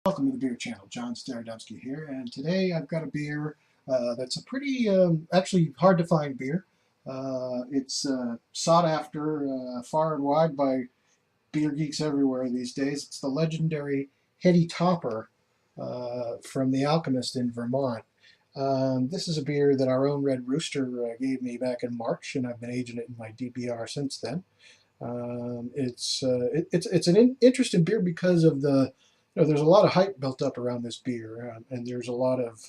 Welcome to the Beer Channel. John Starodubsky here, and today I've got a beer that's a pretty, actually hard to find beer. It's sought after far and wide by beer geeks everywhere these days. It's the legendary Heady Topper from the Alchemist in Vermont. This is a beer that our own Red Rooster gave me back in March, and I've been aging it in my DBR since then. It's an interesting beer because of there's a lot of hype built up around this beer, and there's a lot of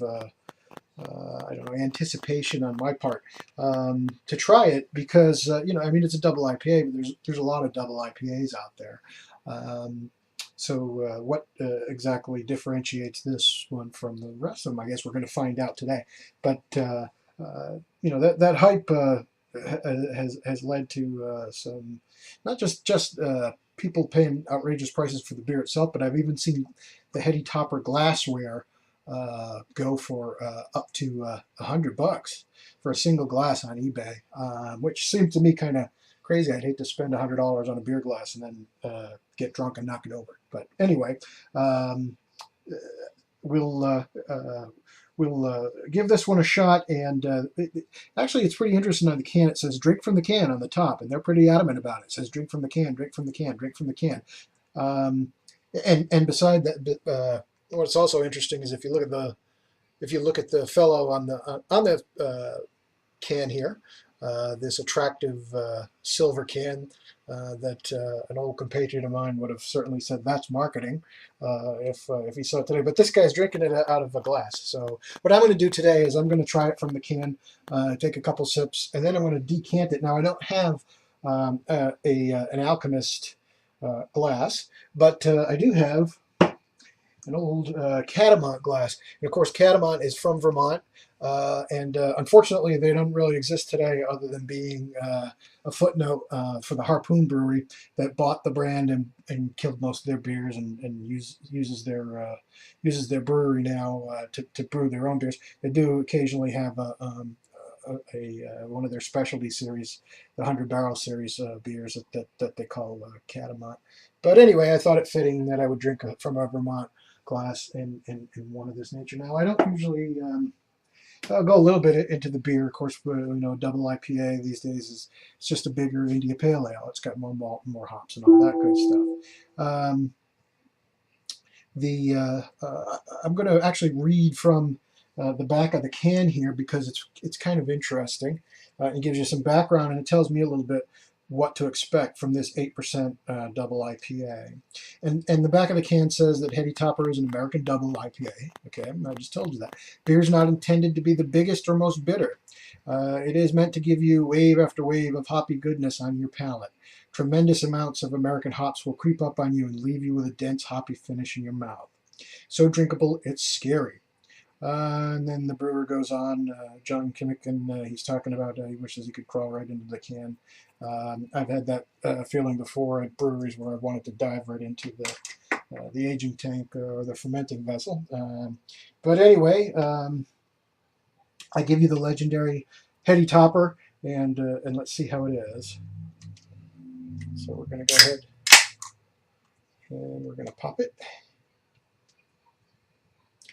I don't know, anticipation on my part to try it because I mean, it's a double IPA, but there's a lot of double IPAs out there. What exactly differentiates this one from the rest of them? I guess we're going to find out today. But that hype has led to some, not just people paying outrageous prices for the beer itself, but I've even seen the Heady Topper glassware go for up to $100 for a single glass on eBay, which seems to me kind of crazy. I'd hate to spend $100 on a beer glass and then get drunk and knock it over. But anyway, um, we'll give this one a shot. And actually, it's pretty interesting on the can. It says "drink from the can" on the top, and they're pretty adamant about it. It says "drink from the can, drink from the can, drink from the can." Um, and beside that, what's also interesting is if you look at the fellow on the can here, this attractive silver can that an old compatriot of mine would have certainly said that's marketing if he saw it today. But this guy's drinking it out of a glass. So what I'm going to do today is I'm going to try it from the can, take a couple sips, and then I'm going to decant it. Now I don't have an Alchemist glass, but I do have an old Catamount glass. And of course, Catamount is from Vermont, and unfortunately, they don't really exist today, other than being a footnote for the Harpoon Brewery that bought the brand and killed most of their beers and uses their brewery now to brew their own beers. They do occasionally have one of their specialty series, the 100 Barrel series beers that they call Catamount. But anyway, I thought it fitting that I would drink from a Vermont glass in one of this nature. Now, I don't usually. I'll go a little bit into the beer. Of course, double IPA these days is it's just a bigger India Pale Ale. It's got more malt, more hops, and all that good stuff. The I'm going to actually read from the back of the can here because it's kind of interesting. It gives you some background, and it tells me a little bit what to expect from this 8% double IPA. And the back of the can says that Heady Topper is an American double IPA. Okay, I just told you that. Beer is not intended to be the biggest or most bitter. It is meant to give you wave after wave of hoppy goodness on your palate. Tremendous amounts of American hops will creep up on you and leave you with a dense hoppy finish in your mouth. So drinkable, it's scary. And then the brewer goes on, John Kimmick, he's talking about he wishes he could crawl right into the can. I've had that feeling before at breweries where I wanted to dive right into the aging tank or the fermenting vessel. But anyway, I give you the legendary Heady Topper, and let's see how it is. So we're going to go ahead and we're going to pop it.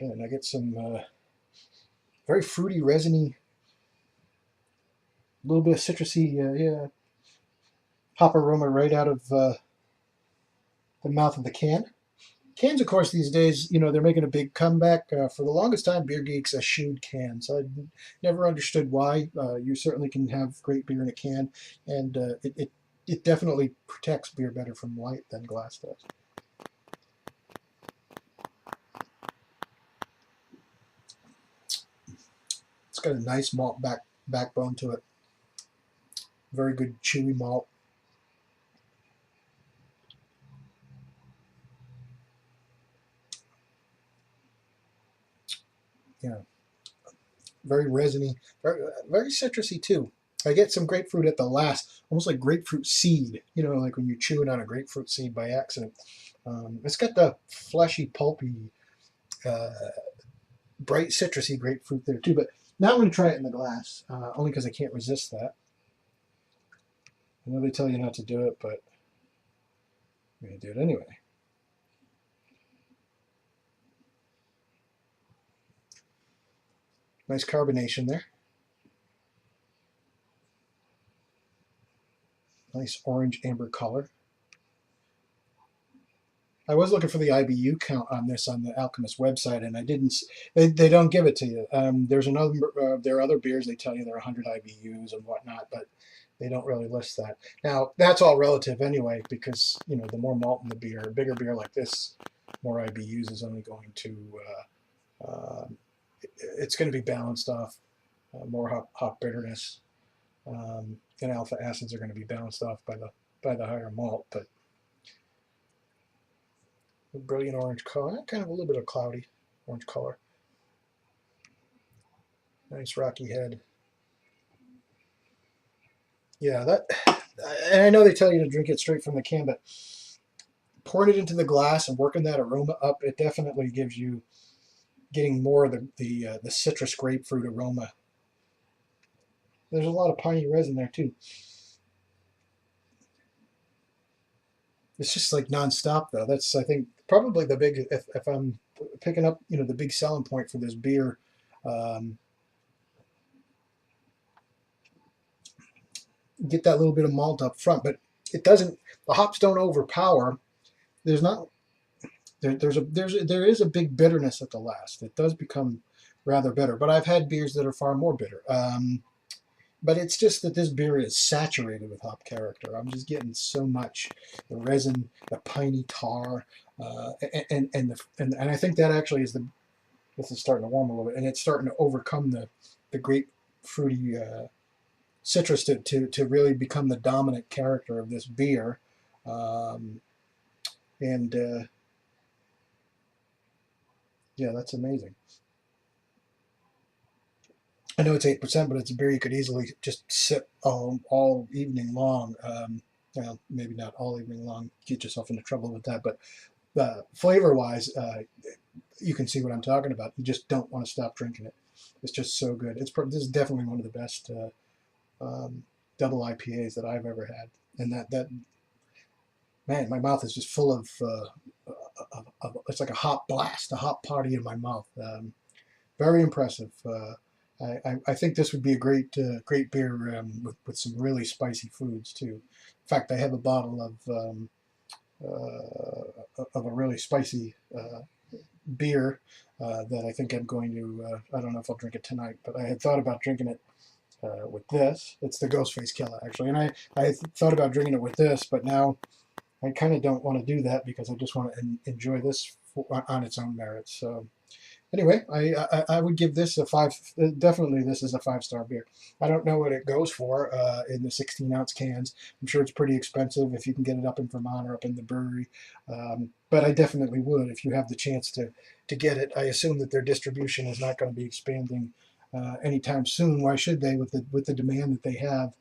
And I get some very fruity, resiny, a little bit of citrusy, hop aroma right out of the mouth of the can. Cans, of course, these days, they're making a big comeback. For the longest time, beer geeks eschewed cans. I never understood why. You certainly can have great beer in a can, and it definitely protects beer better from light than glass does. It's got a nice malt backbone to it. Very good chewy malt. Yeah, very resiny, very citrusy too. I get some grapefruit at the last, almost like grapefruit seed. Like when you're chewing on a grapefruit seed by accident. It's got the fleshy, pulpy, uh, bright citrusy grapefruit there too. But now I'm going to try it in the glass, only because I can't resist that. I know they tell you not to do it, but I'm going to do it anyway. Nice carbonation there. Nice orange amber color. I was looking for the IBU count on this on the Alchemist website, and I didn't. They don't give it to you. There's another. There are other beers they tell you there are 100 IBUs and whatnot, but they don't really list that. Now that's all relative anyway, because the more malt in the beer, a bigger beer like this, more IBUs is only going to. It's going to be balanced off. More hop bitterness, and alpha acids are going to be balanced off by the higher malt, but. A brilliant orange color, kind of a little bit of cloudy orange color. Nice rocky head. Yeah, that. And I know they tell you to drink it straight from the can, but pouring it into the glass and working that aroma up, it definitely gives you getting more of the citrus grapefruit aroma. There's a lot of piney resin there too. It's just like nonstop though. That's I think probably the big if I'm picking up the big selling point for this beer. Um, get that little bit of malt up front, but it doesn't. The hops don't overpower. There's not. There is a big bitterness at the last. It does become rather bitter. But I've had beers that are far more bitter. But it's just that this beer is saturated with hop character. I'm just getting so much the resin, the piney tar, and I think that actually is the. This is starting to warm a little bit, and it's starting to overcome the grapefruity citrus to really become the dominant character of this beer. Um, and Yeah, that's amazing. I know it's 8%, but it's a beer you could easily just sip all evening long. Well, maybe not all evening long. Get yourself into trouble with that. But flavor wise, you can see what I'm talking about. You just don't want to stop drinking it. It's just so good. This is definitely one of the best double IPAs that I've ever had. And that man, my mouth is just full it's like a hot blast, a hot party in my mouth. Very impressive. I think this would be a great beer with some really spicy foods too. In fact, I have a bottle of a really spicy beer that I think I'm going to. I don't know if I'll drink it tonight, but I had thought about drinking it with this. It's the Ghostface Killer actually, and I thought about drinking it with this, but now I kind of don't want to do that because I just want to enjoy this on its own merits. So anyway, I would give this a five. Definitely, this is a 5-star beer. I don't know what it goes for in the 16-ounce cans. I'm sure it's pretty expensive if you can get it up in Vermont or up in the brewery. But I definitely would if you have the chance to get it. I assume that their distribution is not going to be expanding anytime soon. Why should they with the demand that they have?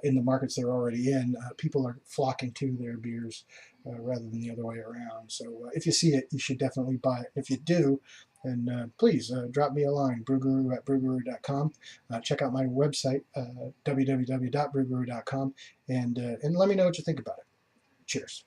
In the markets they're already in, people are flocking to their beers rather than the other way around. So if you see it, you should definitely buy it. If you do, and please drop me a line, brewguru@brewguru.com. Check out my website, www.brewguru.com, and let me know what you think about it. Cheers.